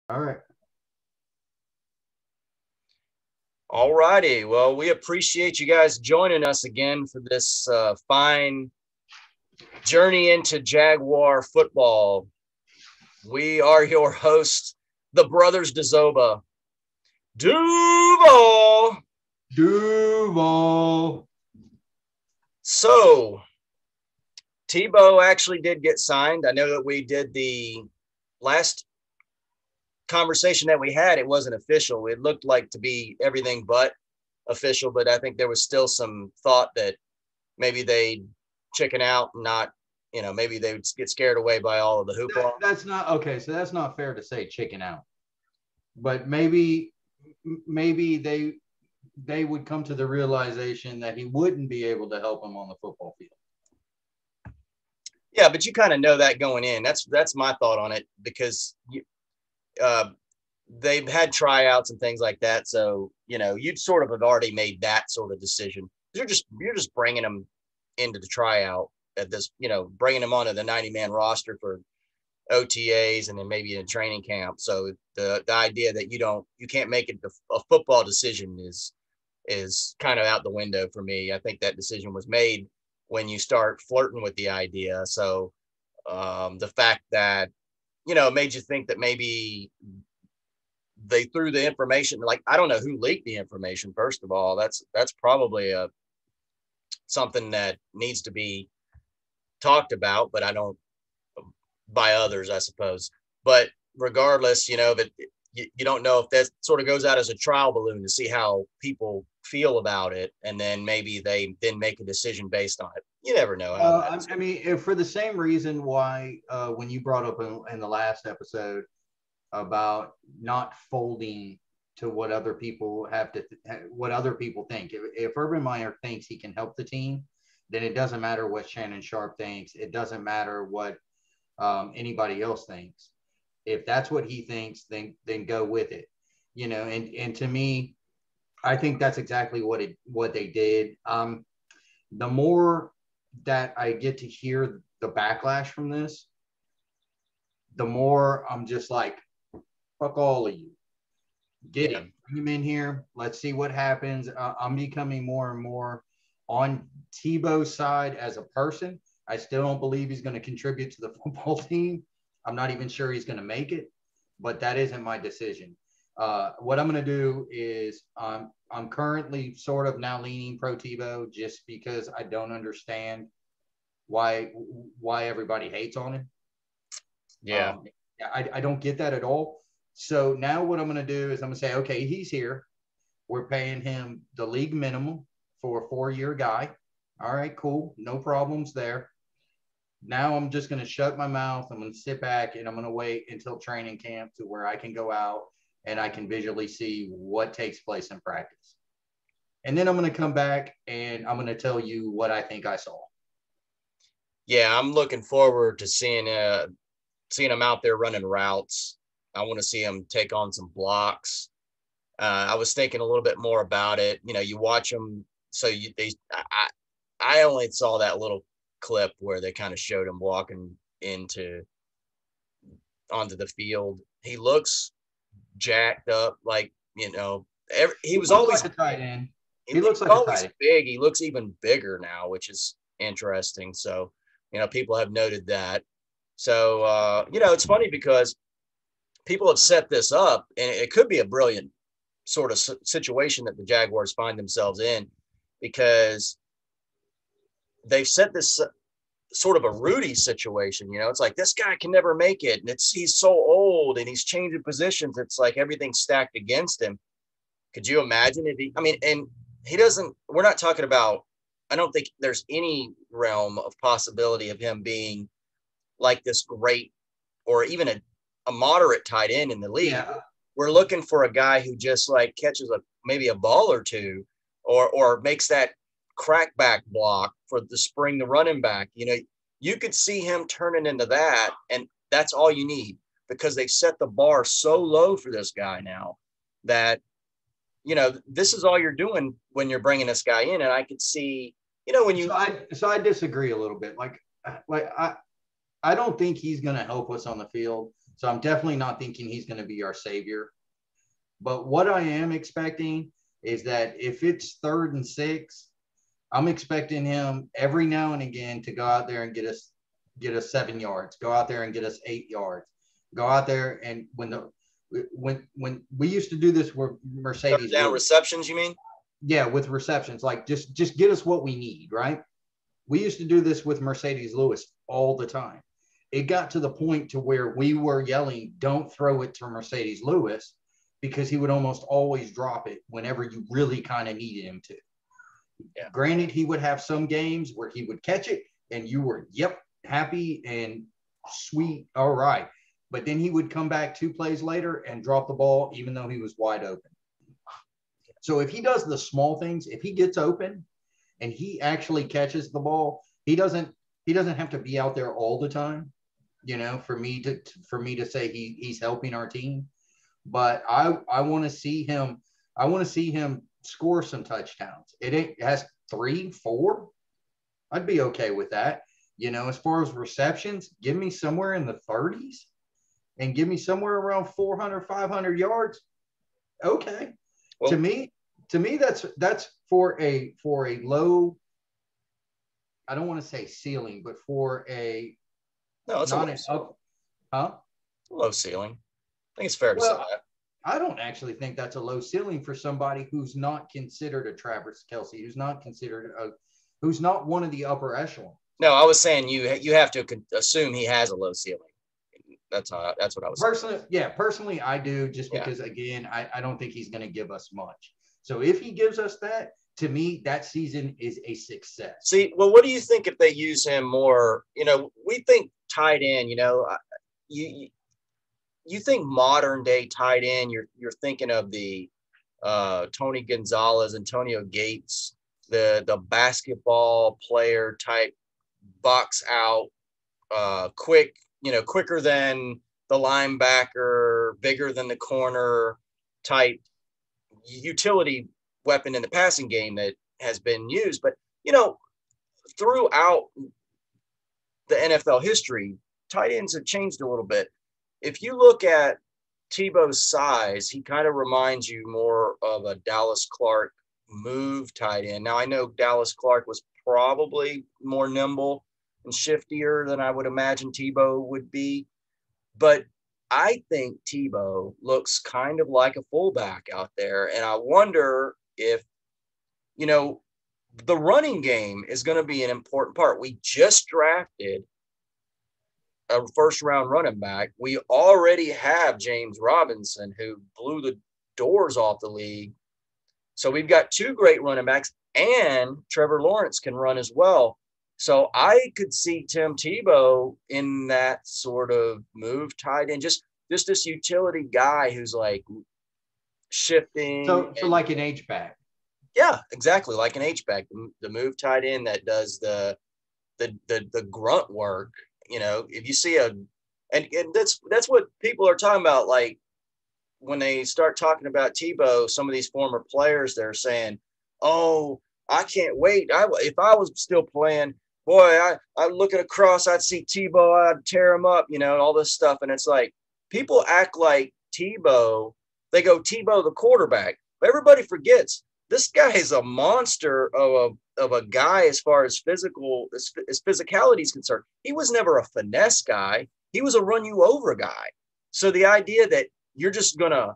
All right. All righty. Well, we appreciate you guys joining us again for this fine journey into Jaguar football. We are your hosts, the Brothers DeZoba. Duval. Duval. So, Tebow actually did get signed. I know that we did the last conversation that we had. It wasn't official. It looked like to be everything but official, but I think there was still some thought that maybe they chicken out and not, maybe they would get scared away by all of the hoopla. That's not okay. So that's not fair to say chicken out, but maybe they would come to the realization that he wouldn't be able to help them on the football field. Yeah, but you kind of know that going in. That's my thought on it because they've had tryouts and things like that. So you'd sort of have already made that sort of decision. You're just bringing them into the tryout at this, bringing them onto the 90-man roster for OTAs and then maybe in a training camp. So the idea that you can't make it a football decision is kind of out the window for me. I think that decision was made when you start flirting with the idea. So the fact that it made you think that maybe they threw the information, like I don't know who leaked the information. First of all, that's probably something that needs to be talked about, but I don't by others, I suppose. But regardless, that you don't know if that sort of goes out as a trial balloon to see how people feel about it, and then maybe they then make a decision based on it. You never know how that. I mean, for the same reason why when you brought up in the last episode about not folding to what other people what other people think. If Urban Meyer thinks he can help the team, then it doesn't matter what Shannon Sharp thinks. It doesn't matter what anybody else thinks. If that's what he thinks, then go with it. And to me, I think that's exactly what they did. The more that I get to hear the backlash from this, the more I'm just like, fuck all of you. Get him, bring him in here. Let's see what happens. I'm becoming more and more on Tebow's side as a person. I still don't believe he's going to contribute to the football team. I'm not even sure he's going to make it, but that isn't my decision. What I'm going to do is I'm currently sort of now leaning pro Tebow just because I don't understand why everybody hates on him. Yeah. I don't get that at all. So now what I'm going to do is I'm going to say, okay, he's here. We're paying him the league minimum for a 4-year guy. All right, cool. No problems there. Now I'm just going to shut my mouth. I'm going to sit back and I'm going to wait until training camp to where I can go out and I can visually see what takes place in practice. And then I'm going to come back and I'm going to tell you what I think I saw. Yeah, I'm looking forward to seeing him out there running routes. I want to see him take on some blocks. I was thinking a little bit more about it. You watch them. So I only saw that little clip where they kind of showed him walking onto the field. He looks jacked up, like he was always like a tight end. He looks like always a tight end. Big. He looks even bigger now, which is interesting. So people have noted that. So it's funny because people have set this up, and it could be a brilliant sort of situation that the Jaguars find themselves in, because they've set this sort of a Rudy situation. It's like this guy can never make it, and he's so old and he's changing positions. It's like everything's stacked against him. Could you imagine if and he doesn't. We're not talking about. I don't think there's any realm of possibility of him being like this great or even a moderate tight end in the league. Yeah. We're looking for a guy who just like catches maybe a ball or two or makes that crackback block for the spring the running back. You could see him turning into that, and that's all you need, because they've set the bar so low for this guy now that this is all you're doing when you're bringing this guy in. And I could see when you so I disagree a little bit. Like I don't think he's going to help us on the field. So I'm definitely not thinking he's going to be our savior. But what I am expecting is that if it's 3rd and 6, I'm expecting him every now and again to go out there and get us 7 yards, go out there and get us 8 yards, go out there and when we used to do this with Mercedes Down Lewis. receptions, you mean? Yeah, with receptions, like just get us what we need, right? We used to do this with Mercedes Lewis all the time. It got to the point to where we were yelling, "Don't throw it to Mercedes Lewis," because he would almost always drop it whenever you really kind of needed him to. Yeah. Granted, he would have some games where he would catch it and you were, happy and sweet. All right. But then he would come back 2 plays later and drop the ball, even though he was wide open. So if he does the small things, if he gets open and he actually catches the ball, he doesn't have to be out there all the time, for me to say he's helping our team. But I want to see him. I want to see him score some touchdowns. It has 3, 4. I'd be okay with that. As far as receptions, give me somewhere in the 30s and give me somewhere around 400, 500 yards. Okay. Well, to me, that's for a low. I don't want to say ceiling, but for a it's not an up, huh? Low ceiling. I think it's fair to say that. I don't actually think that's a low ceiling for somebody who's not considered a Travis Kelce, who's not one of the upper echelon. No, I was saying you have to assume he has a low ceiling. That's what I was personally saying. Yeah, personally I do, just because again, I don't think he's going to give us much. So if he gives us that, to me, that season is a success. See, well, what do you think if they use him more? We think tight end, you think modern day tight end, you're thinking of the Tony Gonzalez, Antonio Gates, the basketball player type, box out, quick, quicker than the linebacker, bigger than the corner type utility weapon in the passing game that has been used. But, throughout the NFL history, tight ends have changed a little bit. If you look at Tebow's size, he kind of reminds you more of a Dallas Clark move tight end. Now, I know Dallas Clark was probably more nimble and shiftier than I would imagine Tebow would be. But I think Tebow looks kind of like a fullback out there. And I wonder if, the running game is going to be an important part. We just drafted a first-round running back. We already have James Robinson, who blew the doors off the league. So we've got 2 great running backs, and Trevor Lawrence can run as well. So I could see Tim Tebow in that sort of move tight end, just this utility guy who's like shifting. So like an H-back. Yeah, exactly, like an H-back, the move tight end that does the grunt work. If you see and that's what people are talking about. Like when they start talking about Tebow, some of these former players, they're saying, "Oh, I can't wait. If I was still playing, boy, I'm looking across, I'd see Tebow, I'd tear him up," all this stuff. And it's like people act like Tebow. They go Tebow the quarterback, but everybody forgets this guy is a monster of a guy as far as physicality is concerned. He was never a finesse guy. He was a run you over guy. So the idea that you're just going to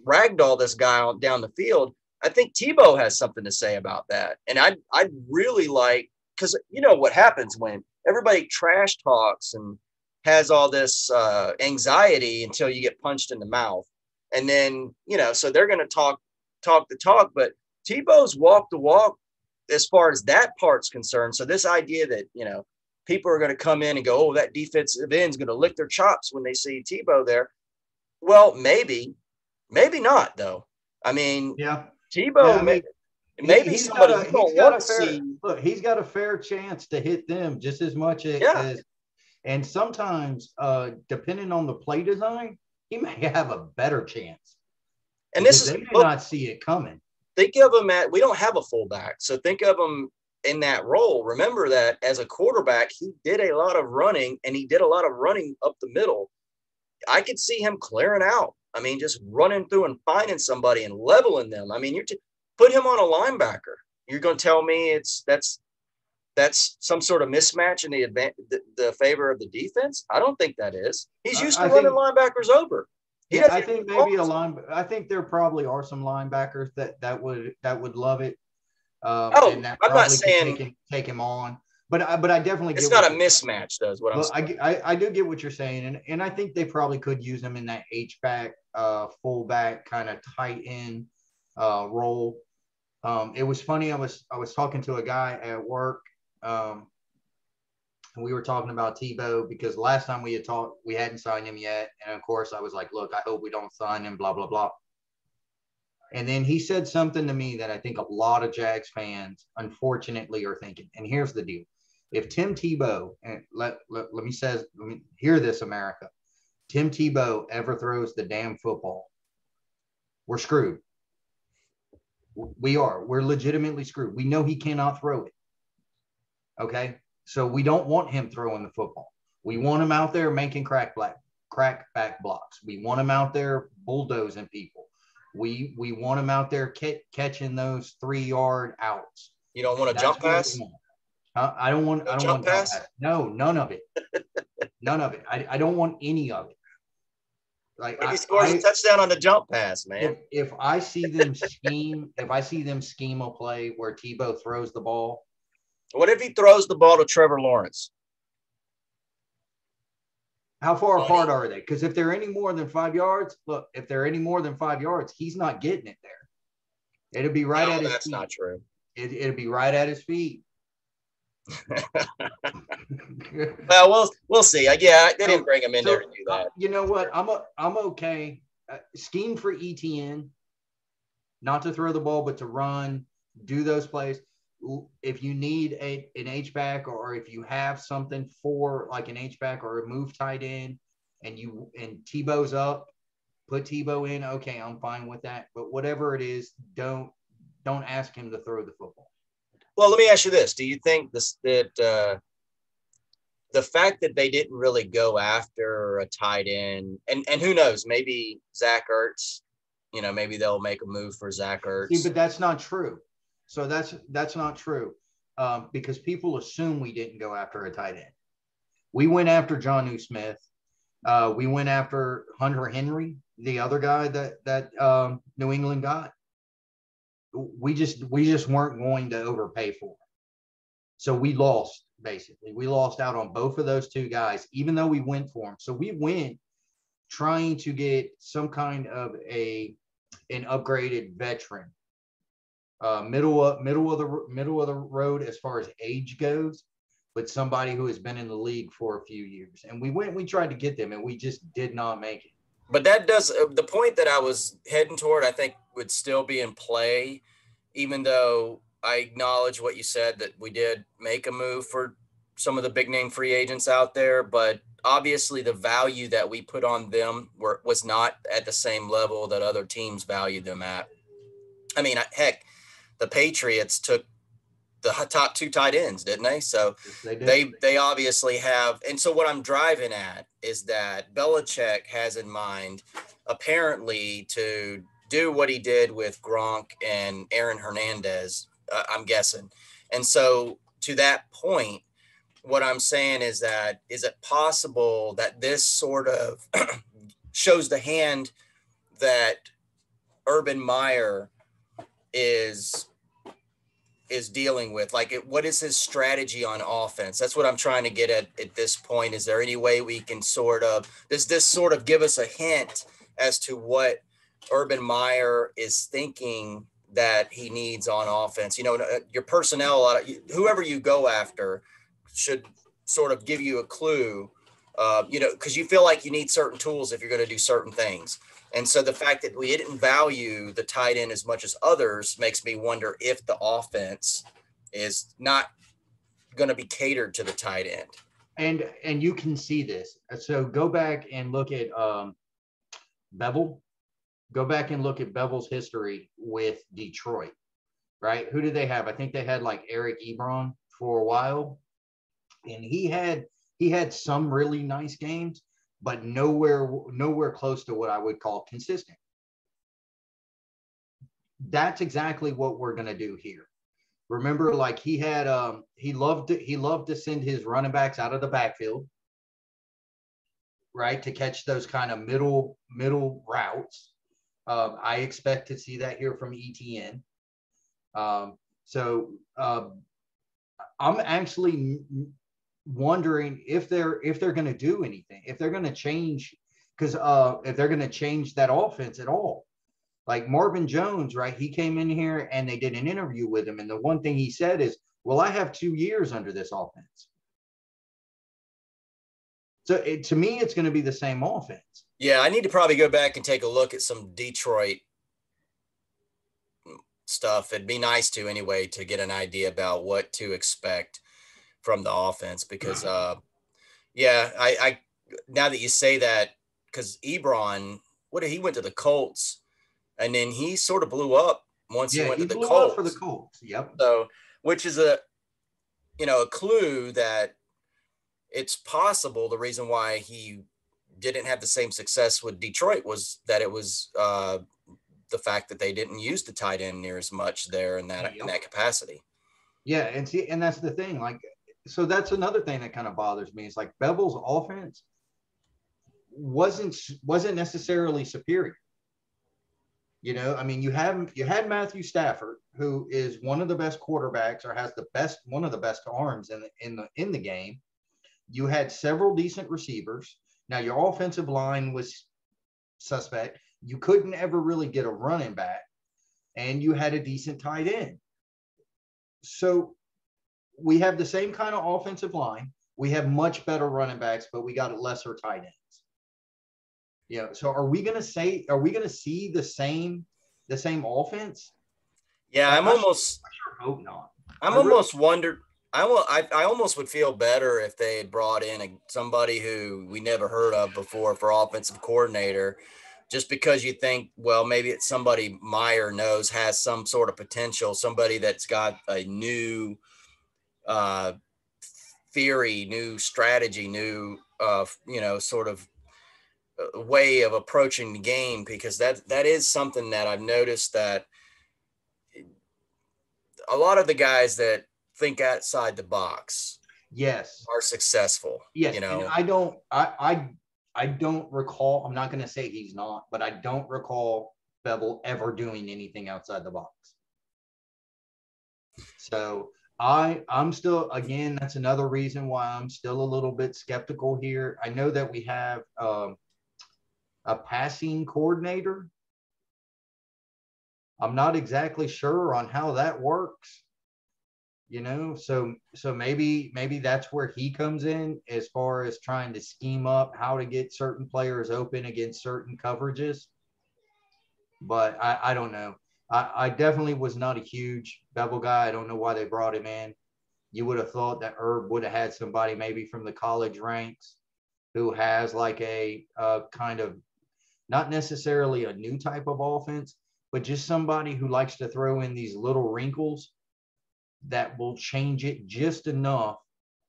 ragdoll this guy down the field, I think Tebow has something to say about that. And I'd really like, because what happens when everybody trash talks and has all this anxiety until you get punched in the mouth. And then, so they're going to talk the talk, but Tebow's walk the walk as far as that part's concerned. So this idea that, people are going to come in and go, "Oh, that defensive end's going to lick their chops when they see Tebow there." Well, maybe not though. I mean, Tebow, maybe somebody you don't want to see. Look, he's got a fair chance to hit them just as much as, and sometimes, depending on the play design, he may have a better chance. And they may not see it coming. Think of him we don't have a fullback. So think of him in that role. Remember that as a quarterback, he did a lot of running, and he did a lot of running up the middle. I could see him clearing out. I mean, just running through and finding somebody and leveling them. I mean, put him on a linebacker. You're going to tell me that's some sort of mismatch in the favor of the defense? I don't think that is. He's used to running linebackers over. I think maybe I think there probably are some linebackers that would love it. And that I'm not saying take him on, but I definitely it's not a mismatch, though. Is what I'm saying. I do get what you're saying, and I think they probably could use him in that H-back, fullback kind of tight end role. It was funny. I was talking to a guy at work. We were talking about Tebow because last time we had talked, we hadn't signed him yet, and of course I was like, "Look, I hope we don't sign him." Blah blah blah. And then he said something to me that I think a lot of Jags fans, unfortunately, are thinking. And here's the deal: if Tim Tebow, and let me hear this, America, Tim Tebow ever throws the damn football, we're screwed. We are. We're legitimately screwed. We know he cannot throw it. Okay, so we don't want him throwing the football. We want him out there making crack back blocks. We want him out there bulldozing people. We want him out there catching those 3-yard outs. You don't want a jump pass? I don't want jump pass. No, none of it. None of it. I don't want any of it. Like he scores a touchdown on the jump pass, man. If I see them scheme, a play where Tebow throws the ball. What if he throws the ball to Trevor Lawrence? How far apart are they? Because if they're any more than 5 yards, he's not getting it there. It'll be right at his feet. That's not true. It'll be right at his feet. Well, we'll see. They didn't bring him in there to do that. You know what? I'm okay. Scheme for ETN, not to throw the ball, but to run, do those plays. If you need an H-back, or if you have something for like an H-back or a move tight end, and Tebow's up, put Tebow in. Okay, I'm fine with that. But whatever it is, don't ask him to throw the football. Well, let me ask you this: do you think that the fact that they didn't really go after a tight end, and who knows, maybe Zach Ertz, maybe they'll make a move for Zach Ertz. See, but that's not true. So that's not true, because people assume we didn't go after a tight end. We went after Jonnu Smith. We went after Hunter Henry, the other guy that New England got. We just weren't going to overpay for him. So we lost, basically. We lost out on both of those two guys, even though we went for them. So we went trying to get some kind of an upgraded veteran. Middle of the road as far as age goes, but somebody who has been in the league for a few years. And we tried to get them, and we just did not make it. But that does the point that I was heading toward, I think, would still be in play, even though I acknowledge what you said, that we did make a move for some of the big name free agents out there. But obviously the value that we put on them was not at the same level that other teams valued them at. I mean, heck, the Patriots took the top 2 tight ends, didn't they? So they obviously have. And so what I'm driving at is that Belichick has in mind, apparently, to do what he did with Gronk and Aaron Hernandez, I'm guessing. And so to that point, what I'm saying is that, is it possible that this sort of shows the hand that Urban Meyer is dealing with? Like, what is his strategy on offense? That's what I'm trying to get at this point. Is there any way we can does this sort of give us a hint as to what Urban Meyer is thinking that he needs on offense? Your personnel, whoever you go after should sort of give you a clue, because you feel like you need certain tools if you're going to do certain things. And so the fact that we didn't value the tight end as much as others makes me wonder if the offense is not going to be catered to the tight end. And you can see this. So go back and look at Bevel. Go back and look at Bevel's history with Detroit, right? Who did they have? I think they had like Eric Ebron for a while, and he had some really nice games, but nowhere close to what I would call consistent. That's exactly what we're going to do here. Remember, like he had he loved to send his running backs out of the backfield, right, to catch those kind of middle routes. I expect to see that here from ETN. So I'm actually wondering if they're going to do anything, if they're going to change, because if they're going to change that offense at all. Like Marvin Jones, right? He came in here and they did an interview with him, and the one thing he said is, "Well, I have 2 years under this offense." So to me, it's going to be the same offense. Yeah, I need to probably go back and take a look at some Detroit stuff. It'd be nice to anyway to get an idea about what to expect from the offense because yeah, I now that you say that, because Ebron, he went to the Colts and then he sort of blew up once he Yeah, went he to the blew up for the Colts. Colts. Yep. So, which is a clue that it's possible the reason why he didn't have the same success with Detroit was that it was the fact that they didn't use the tight end near as much there in that capacity. Yeah, and that's the thing. Like, so that's another thing that kind of bothers me. Is like Bevel's offense wasn't necessarily superior. I mean, you had Matthew Stafford, who is one of the best quarterbacks or has one of the best arms in the game. You had several decent receivers. Now your offensive line was suspect. You couldn't ever really get a running back, and you had a decent tight end. So we have the same kind of offensive line. We have much better running backs, but we got lesser tight ends. So are we going to see the same offense? Yeah, Like, I'm almost hope not. I'm almost wondered. I almost would feel better if they had brought in somebody who we never heard of before for offensive coordinator, just because you think, well, maybe it's somebody Meyer knows has some sort of potential, somebody that's got a new theory, new strategy, new sort of way of approaching the game, because that is something that I've noticed, that a lot of the guys that think outside the box are successful. Yes. And I don't recall, I'm not going to say he's not, but I don't recall Bevel ever doing anything outside the box. So I'm still, again, that's another reason why I'm still a little bit skeptical here. I know that we have a passing coordinator. I'm not exactly sure on how that works. So maybe that's where he comes in, as far as trying to scheme up how to get certain players open against certain coverages. But I don't know. I definitely was not a huge Bevel guy. I don't know why they brought him in. You would have thought that Herb would have had somebody maybe from the college ranks who has like a kind of, not necessarily a new type of offense, but just somebody who likes to throw in these little wrinkles that will change it just enough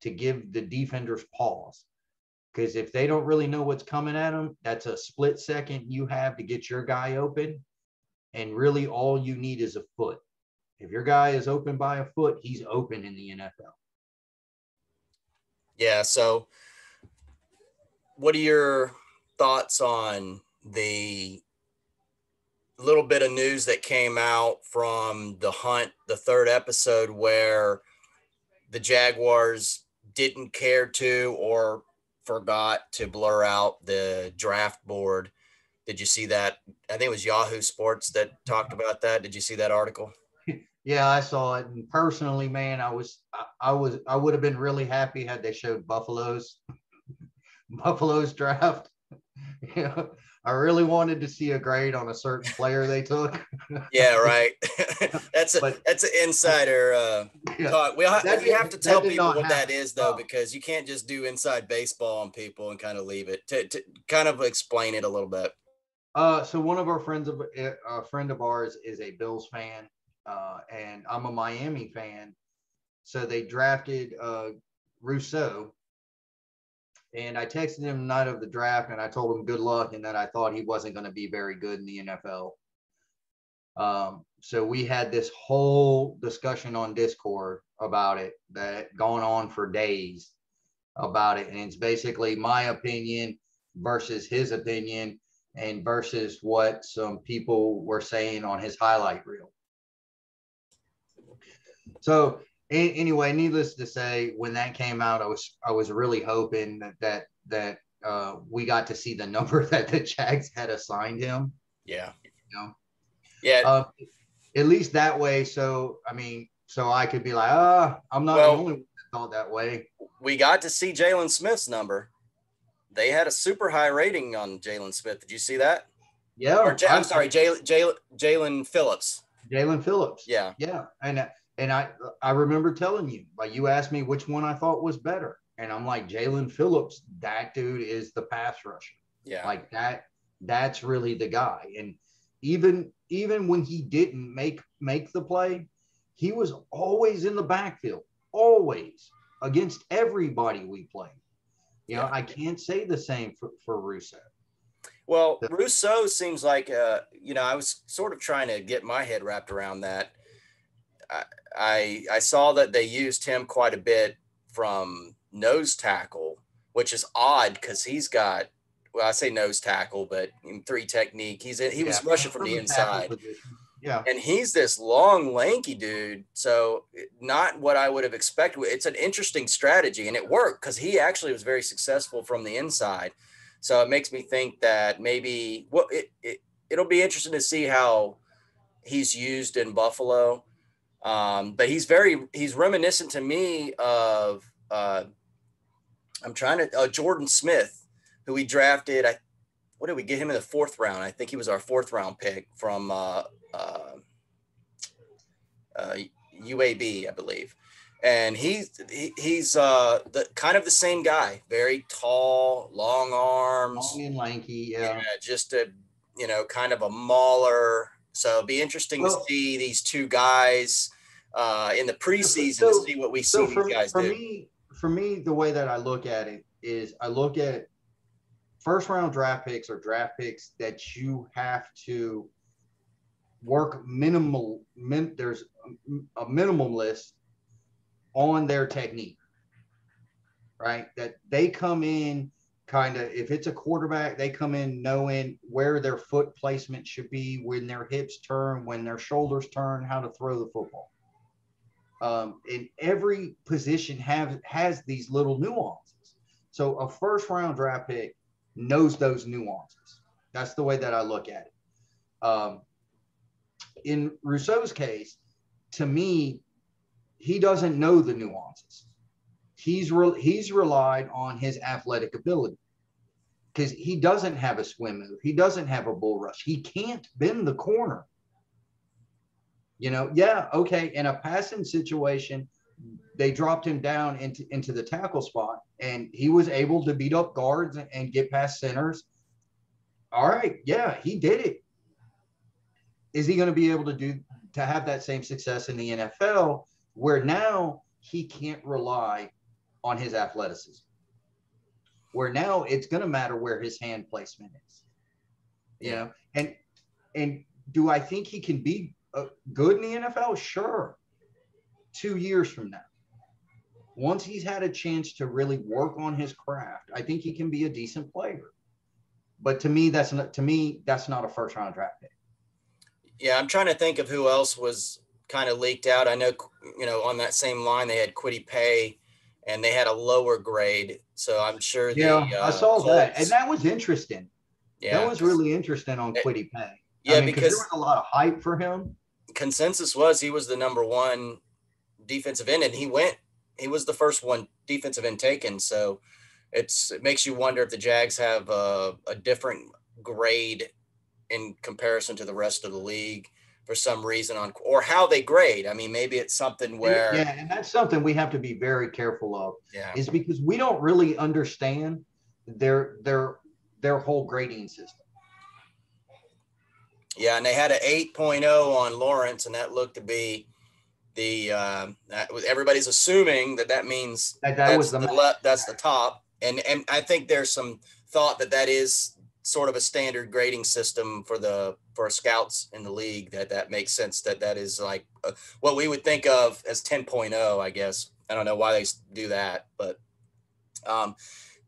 to give the defenders pause. Because if they don't really know what's coming at them, that's a split second you have to get your guy open. And really all you need is a foot. If your guy is open by a foot, he's open in the NFL. Yeah. So what are your thoughts on the little bit of news that came out from the hunt, the third episode, where the Jaguars didn't care to or forgot to blur out the draft board? Did you see that? I think it was Yahoo Sports that talked about that. Did you see that article? Yeah, I saw it. And personally, man, I would have been really happy had they showed Buffalo's draft. I really wanted to see a grade on a certain player they took. Yeah, right. That's an insider talk. You have to tell people what that is, though, because you can't just do inside baseball on people and kind of leave it. To kind of explain it a little bit. So one of our friends, a friend of ours, is a Bills fan, and I'm a Miami fan. So they drafted Rousseau, and I texted him the night of the draft, and I told him good luck, and that I thought he wasn't going to be very good in the NFL. So we had this whole discussion on Discord about it that gone on for days about it, and it's basically my opinion versus his opinion and versus what some people were saying on his highlight reel. So anyway, needless to say, when that came out, I was really hoping that we got to see the number that the Jags had assigned him. Yeah. You know? Yeah. At least that way. So I mean, so I could be like, I'm not the only one that thought that way. We got to see Jalen Smith's number. They had a super high rating on Jalen Smith. Did you see that? Yeah. Or I'm sorry, Jalen Phillips. Jalen Phillips. Yeah. Yeah. And I remember telling you, like, you asked me which one I thought was better. And I'm like, Jalen Phillips, that dude is the pass rusher. Yeah. Like that's really the guy. And even when he didn't make the play, he was always in the backfield, always against everybody we played. You know, I can't say the same for Rousseau. Well, Rousseau seems like, I was sort of trying to get my head wrapped around that. I saw that they used him quite a bit from nose tackle, which is odd because he's got, well, I say nose tackle, but in 3 technique, he was rushing from the inside. Yeah. And he's this long, lanky dude. So not what I would have expected. It's an interesting strategy, and it worked because he actually was very successful from the inside. So it makes me think that maybe it'll be interesting to see how he's used in Buffalo. But he's reminiscent to me of Jordan Smith, who we drafted. What did we get him in the 4th round? I think he was our 4th round pick from UAB, I believe. And he's the kind of the same guy, very tall, long arms, long and lanky. Yeah, just a kind of a mauler. So it'd be interesting to see these 2 guys in the preseason to see what we see these guys do. For me, the way that I look at it is I look at first round draft picks or draft picks that you have to work there's a minimum list on their technique, right? That they come in kind of, if it's a quarterback, they come in knowing where their foot placement should be, when their hips turn, when their shoulders turn, how to throw the football. And every position has these little nuances. So a first round draft pick knows those nuances. That's the way that I look at it. In Rousseau's case, to me, he doesn't know the nuances. He's relied on his athletic ability because he doesn't have a swim move. He doesn't have a bull rush. He can't bend the corner. Okay. In a passing situation, they dropped him down into the tackle spot, and he was able to beat up guards and get past centers. All right. Yeah, he did it. Is he going to be able to have that same success in the NFL, where now he can't rely on his athleticism, where now it's going to matter where his hand placement is, and do I think he can be good in the NFL? Sure. 2 years from now, once he's had a chance to really work on his craft, I think he can be a decent player. But to me, that's not a first round draft pick. Yeah, I'm trying to think of who else was kind of leaked out. I know, on that same line, they had Kwity Paye, and they had a lower grade. So I'm sure. I saw that, and that was interesting. Yeah, that was really interesting on Kwity Paye. Yeah, because there was a lot of hype for him. Consensus was he was the number 1 defensive end, and he was the first 1 defensive end taken. So it makes you wonder if the Jags have a different grade in comparison to the rest of the league for some reason, or how they grade. I mean, maybe it's something where. And that's something we have to be very careful of. Yeah. Is because we don't really understand their whole grading system. Yeah, and they had an 8.0 on Lawrence, and that looked to be the everybody's assuming that means That was that's the top, and I think there's some thought that is sort of a standard grading system for scouts in the league, that makes sense, that is like what we would think of as 10.0, I guess. I don't know why they do that, but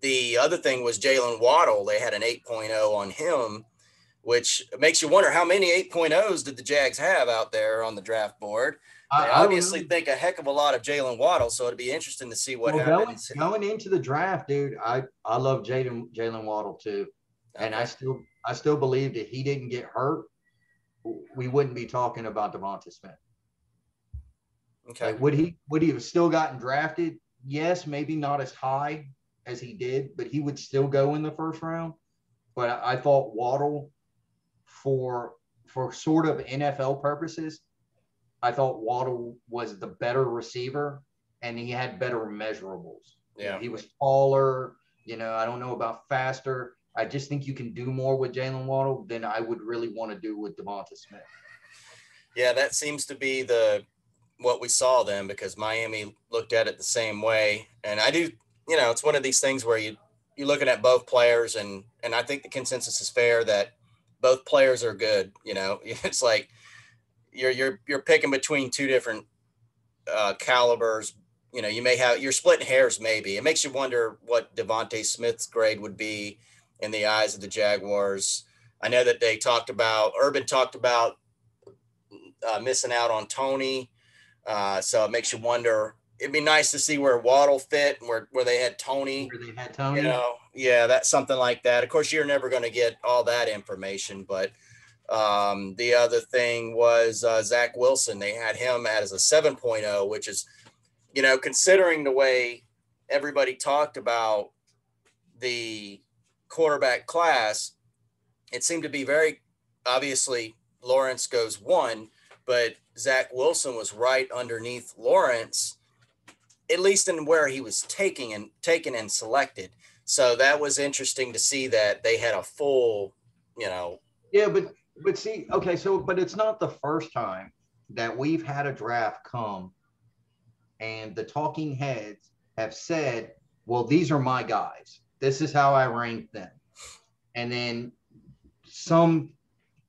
the other thing was Jalen Waddle. They had an 8.0 on him, which makes you wonder how many 8.0s did the Jags have out there on the draft board. They I don't obviously know. think a heck of a lot of Jalen Waddle, so it'd be interesting to see what Well, happens. going into the draft, dude, I love Jalen Waddle too, and Okay. I still believe that he didn't get hurt, we wouldn't be talking about Devonta Smith. Okay. Like, would he have still gotten drafted? Yes, maybe not as high as he did, but he would still go in the first round. But I thought Waddle, for sort of NFL purposes, I thought Waddle was the better receiver, and he had better measurables. Yeah. You know, he was taller. You know, I don't know about faster. I just think you can do more with Jalen Waddle than I would really want to do with Devonta Smith. Yeah, that seems to be what we saw then, because Miami looked at it the same way. And I do, it's one of these things where you're looking at both players, and I think the consensus is fair that both players are good. It's like you're picking between two different calibers. You're splitting hairs. Maybe it makes you wonder what Devonta Smith's grade would be in the eyes of the Jaguars. I know that Urban talked about missing out on Tony. So it makes you wonder. It'd be nice to see where Waddle fit and where they had Tony. Where they had Tony. Yeah, that's something like that. Of course, you're never going to get all that information, but the other thing was Zach Wilson. They had him as a 7.0, which is, considering the way everybody talked about the quarterback class, it seemed to be very obviously Lawrence goes 1, but Zach Wilson was right underneath Lawrence, at least in where he was taken and selected. So that was interesting to see that they had a full, Yeah, but see, okay, so but it's not the first time that we've had a draft come and the talking heads have said, well, these are my guys. This is how I rank them. And then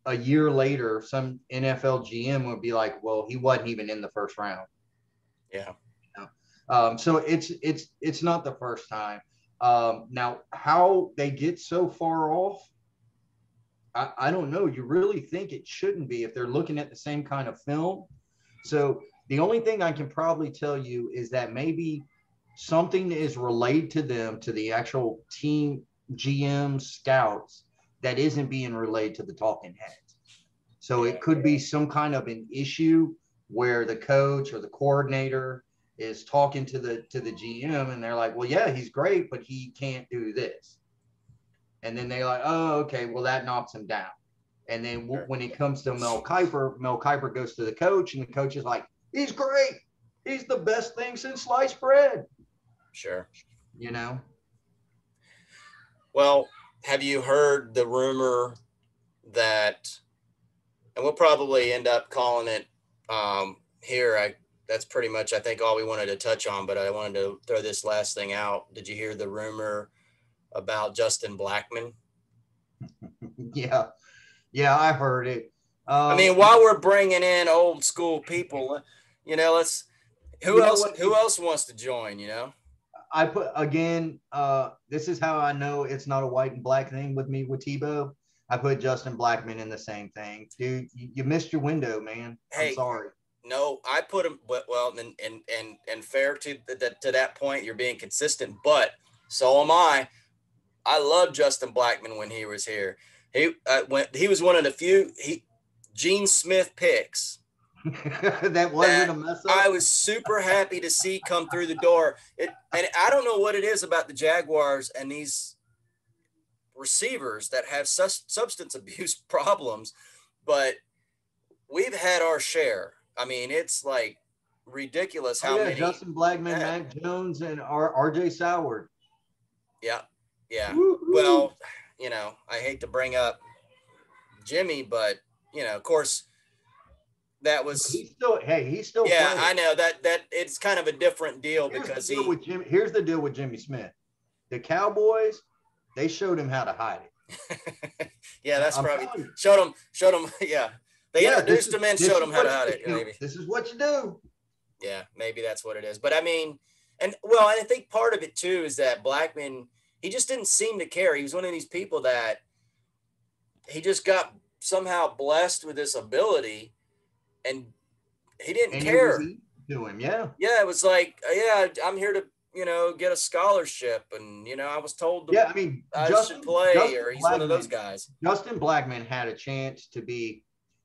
a year later, some NFL GM would be like, well, he wasn't even in the first round. Yeah. So it's not the first time. Now, how they get so far off, I don't know. You really think it shouldn't be if they're looking at the same kind of film. So the only thing I can probably tell you is that maybe something is relayed to them, to the actual team GM scouts, that isn't being relayed to the talking heads. So it could be some kind of an issue where the coach or the coordinator is talking to the GM, and they're like, well, yeah, he's great, but he can't do this. And then they're like, oh, okay, well, that knocks him down. And then when it comes to Mel Kiper goes to the coach, and the coach is like, he's great. He's the best thing since sliced bread. Sure. Well, have you heard the rumor that, and we'll probably end up calling it here. That's pretty much, I think, all we wanted to touch on, but I wanted to throw this last thing out. Did you hear the rumor about Justin Blackmon? Yeah, I heard it. I mean, while we're bringing in old school people, who else wants to join? I put again. This is how I know it's not a white and black thing with me with Tebow. I put Justin Blackmon in the same thing, dude. You missed your window, man. Hey, I'm sorry. No, I put him. Well, and fair to that point, you're being consistent. But so am I. I love Justin Blackmon when he was here. He was one of the few Gene Smith picks that wasn't a mess up. I was super happy to see come through the door. And I don't know what it is about the Jaguars and these receivers that have substance abuse problems, but we've had our share. I mean, it's like ridiculous how many. Justin Blackmon, Mac Jones, and RJ Soward. Yeah. Woo-hoo. Well, I hate to bring up Jimmy, but of course, that was he's still yeah, playing. I know that it's kind of a different deal because here's the deal with Jimmy Smith. The Cowboys, they showed him how to hide it. Yeah, that's I'm probably telling you. showed him. Yeah, they introduced him and showed him how to hide it. Maybe this is what you do. Yeah, maybe that's what it is. But I mean, and I think part of it too is that Blackmon, he just didn't seem to care. He was one of these people that he just got somehow blessed with this ability, and he didn't care. It was easy to him, yeah. Yeah, it was like, yeah, I'm here to get a scholarship, and I was told I mean, I should play, or he's one of those guys. Justin Blackmon had a chance to be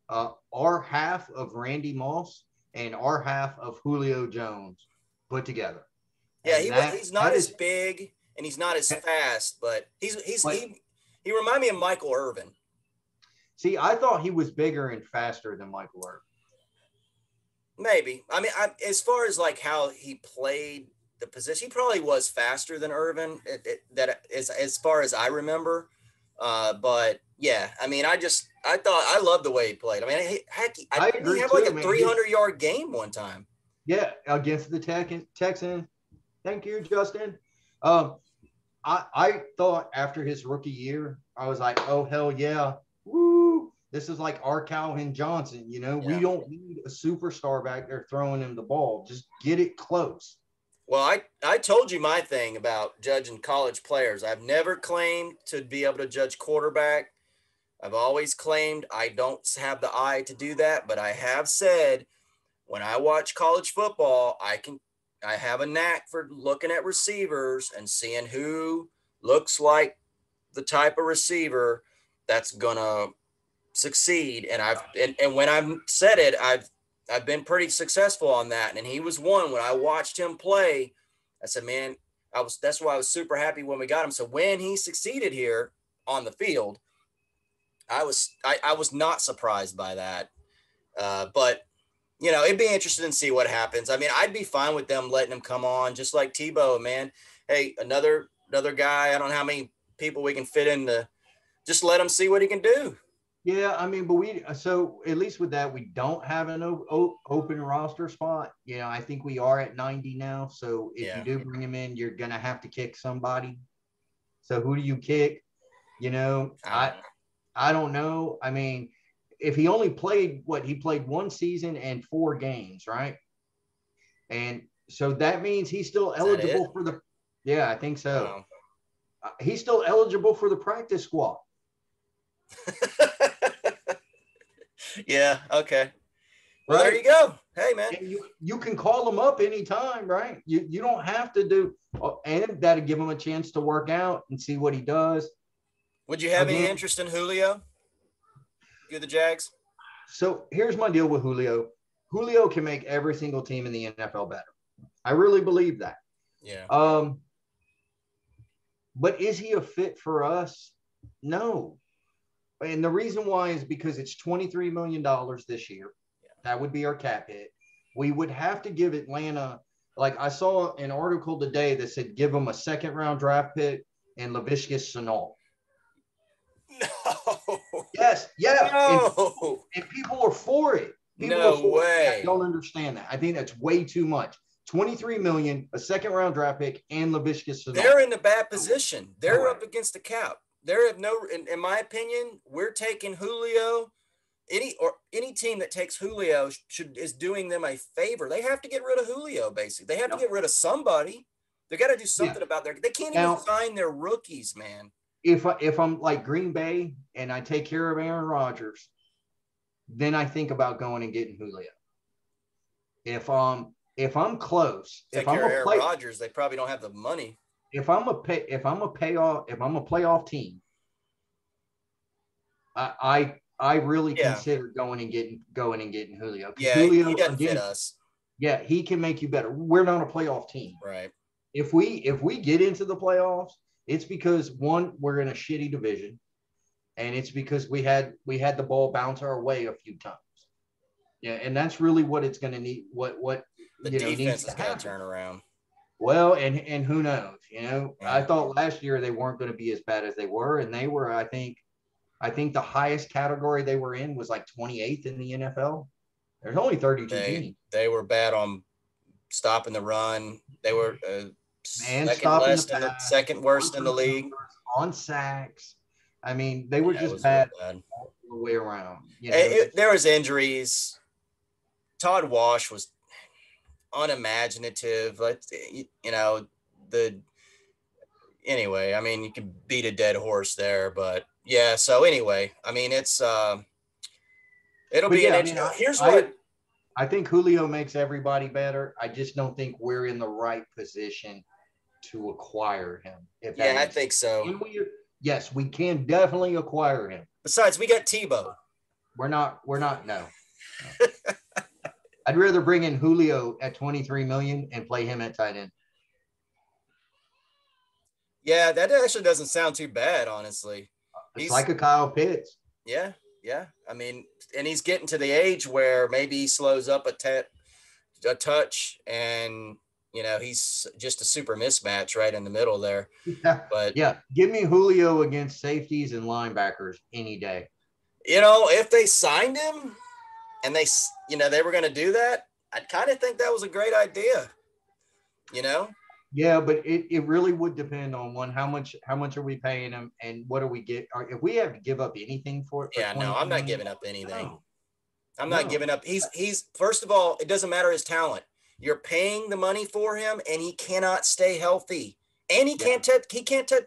our half of Randy Moss and our half of Julio Jones put together. Yeah, he's not as big and he's not as fast, but he reminded me of Michael Irvin. See, I thought he was bigger and faster than Michael Irvin. Maybe. I mean, as far as like how he played the position, he probably was faster than Irvin. As far as I remember. But yeah, I mean, I loved the way he played. I mean, heck, I agree. He had like a 300-yard game one time. Yeah, against the Texans. Thank you, Justin. I thought after his rookie year, I was like, oh hell yeah, woo! This is like our Calvin Johnson. Yeah. We don't need a superstar back there throwing him the ball. Just get it close. Well, I told you my thing about judging college players. I've never claimed to be able to judge quarterback. I've always claimed I don't have the eye to do that, but I have said when I watch college football, I have a knack for looking at receivers and seeing who looks like the type of receiver that's gonna succeed. And when I've said it, I've been pretty successful on that. And he was one. When I watched him play, I said, man, that's why I was super happy when we got him. So when he succeeded here on the field, I was not surprised by that. But it'd be interesting to see what happens. I mean, I'd be fine with them letting him come on, just like Tebow, man. Hey, another guy. I don't know how many people we can fit in to just let him see what he can do. Yeah, I mean, so at least with that, we don't have an open roster spot. I think we are at 90 now. So if you do bring him in, you're gonna have to kick somebody. So who do you kick? I don't know. I mean, if he only played he played one season and 4 games, right? And so that means he's still eligible for the. Yeah, I think so. He's still eligible for the practice squad. Yeah. Okay. Well, right. There you go. Hey, man. And you can call him up anytime, right? You don't have to do, and that'll give him a chance to work out and see what he does. Would you have any interest in Julio? You're the Jags. So here's my deal with Julio. Julio can make every single team in the NFL better. I really believe that. Yeah. But is he a fit for us? No. And the reason why is because it's $23 million this year. Yeah. That would be our cap hit. We would have to give Atlanta, like I saw an article today that said give them a 2nd-round draft pick and Laviska Shenault. No. Yes. Yeah. No. And people are for it. No way. I don't understand that. I think that's way too much. $23 million, a 2nd-round draft pick, and Laviska Shenault. They're in a bad position. They're up against the cap. There have in my opinion, we're taking Julio. Any team that takes Julio is doing them a favor. They have to get rid of Julio, basically. They have to get rid of somebody. They got to do something about they can't even sign their rookies, man. If I'm like Green Bay and I take care of Aaron Rodgers, then I think about going and getting Julio. If I'm close, if I'm Aaron Rodgers, they probably don't have the money. If I'm a playoff team, I really consider going and getting Julio. Yeah, Julio, he doesn't fit us. Yeah, he can make you better. We're not a playoff team, right? If we get into the playoffs, it's because one, we're in a shitty division, and it's because we had the ball bounce our way a few times. Yeah, and that's really what it's going to need. What the defense is going to turn around. Well, and who knows? I thought last year they weren't going to be as bad as they were, and they were. I think I think the highest category they were in was like 28th in the NFL. There's only 32 teams. They were bad on stopping the run. They were And second stopping the worst in the pass, second worst in the league. on sacks. I mean, they were just Real bad bad all the way around. You know, there was injuries. Todd Wash was unimaginative. You know, anyway, I mean, you could beat a dead horse there, but yeah. So anyway, I mean, it'll be an interesting. Here's what I think Julio makes everybody better. I just don't think we're in the right position to acquire him. Yeah, I think so. Yes, we can definitely acquire him. Besides, we got Tebow. We're not, no. I'd rather bring in Julio at 23 million and play him at tight end. Yeah, that actually doesn't sound too bad, honestly. He's like a Kyle Pitts. Yeah. I mean, and he's getting to the age where maybe he slows up a touch, and you know, he's just a super mismatch right in the middle there. Yeah. But yeah, give me Julio against safeties and linebackers any day. You know, if they signed him and they were going to do that, I'd kind of think that was a great idea. You know? Yeah, but it really would depend on how much are we paying him, and what do we get? If we have to give up anything for it. Yeah, no, I'm not giving up anything. No. I'm not giving up. He's first of all, it doesn't matter his talent. You're paying the money for him, and he cannot stay healthy, and he can't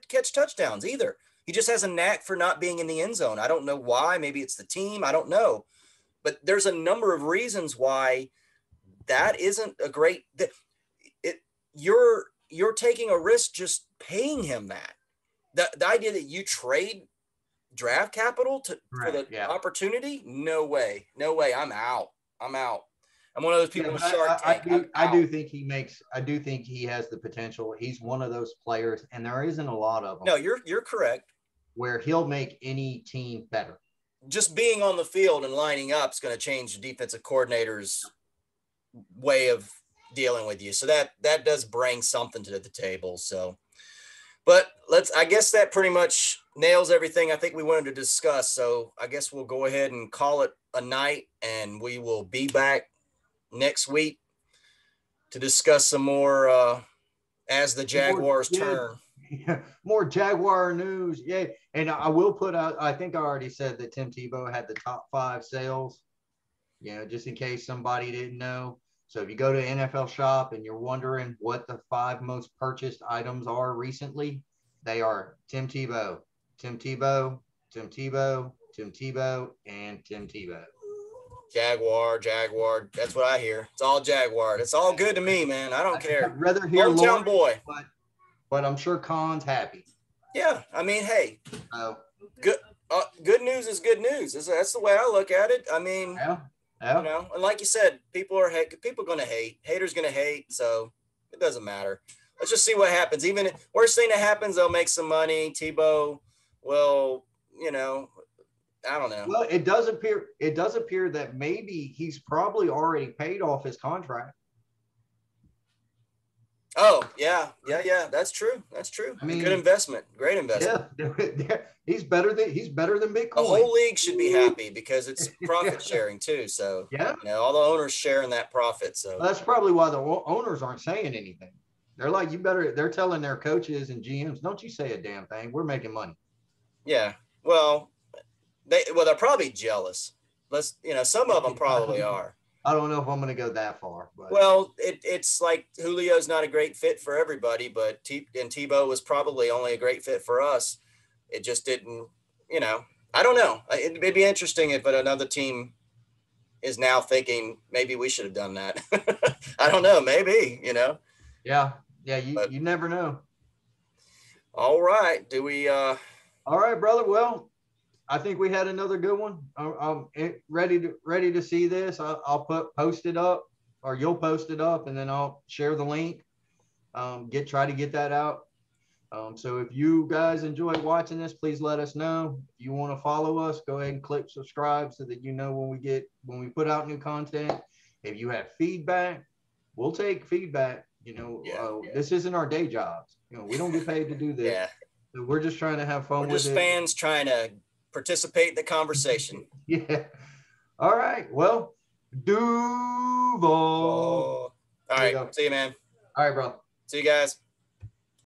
catch touchdowns either. He just has a knack for not being in the end zone. I don't know why. Maybe it's the team. I don't know, but there's a number of reasons why that isn't a great. You're taking a risk just paying him that. The idea that you trade draft capital for the opportunity, no way. I'm out. I'm one of those people with Shark Tank. I do think he has the potential. He's one of those players, and there isn't a lot of them. No, you're correct. Where he'll make any team better. Just being on the field and lining up is going to change the defensive coordinator's way of dealing with you. So that does bring something to the table. So, but I guess that pretty much nails everything I think we wanted to discuss. So I guess we'll go ahead and call it a night, and we will be back next week to discuss some more as the Jaguars turn. Yeah, more Jaguar news. Yeah. And I will put out, I think I already said that Tim Tebow had the top 5 sales, just in case somebody didn't know. So if you go to NFL Shop and you're wondering what the 5 most purchased items are recently, they are Tim Tebow, Tim Tebow, Tim Tebow, Tim Tebow, and Tim Tebow. Jaguar. That's what I hear. It's all Jaguar. It's all good to me, man. I don't care. I'd rather hear hometown boy. But I'm sure Khan's happy. Yeah, I mean, hey, good news is good news. That's the way I look at it. I mean, yeah. And like you said, people are going to hate. Haters going to hate, so it doesn't matter. Let's just see what happens. Even worst thing that happens, they'll make some money. Tebow will, I don't know. Well, it does appear that maybe he's probably already paid off his contract. Oh, yeah. That's true. I mean, good investment. Great investment. Yeah. He's better than Bitcoin. The whole league should be happy because it's profit sharing too. So, all the owners sharing that profit. So that's probably why the owners aren't saying anything. They're like, they're telling their coaches and GMs, don't you say a damn thing. We're making money. Yeah. Well, they're probably jealous. Some of them probably are. I don't know if I'm going to go that far. But. Well, it's like Julio's not a great fit for everybody, but Tebow was probably only a great fit for us. It just didn't, I don't know. It'd be interesting if another team is now thinking maybe we should have done that. I don't know. Maybe, Yeah. You never know. All right. Do we? All right, brother. Well, I think we had another good one. I'm ready to see this. I'll post it up, or you'll post it up, and then I'll share the link. Try to get that out. So if you guys enjoy watching this, please let us know. If you want to follow us, go ahead and click subscribe so that you know when we put out new content. If you have feedback, we'll take feedback. This isn't our day jobs. We don't get paid to do this. Yeah. So we're just trying to have fun with it. We're just fans trying to participate in the conversation. Yeah. All right. Well, Duval. All right. See you, man. All right, bro. See you guys.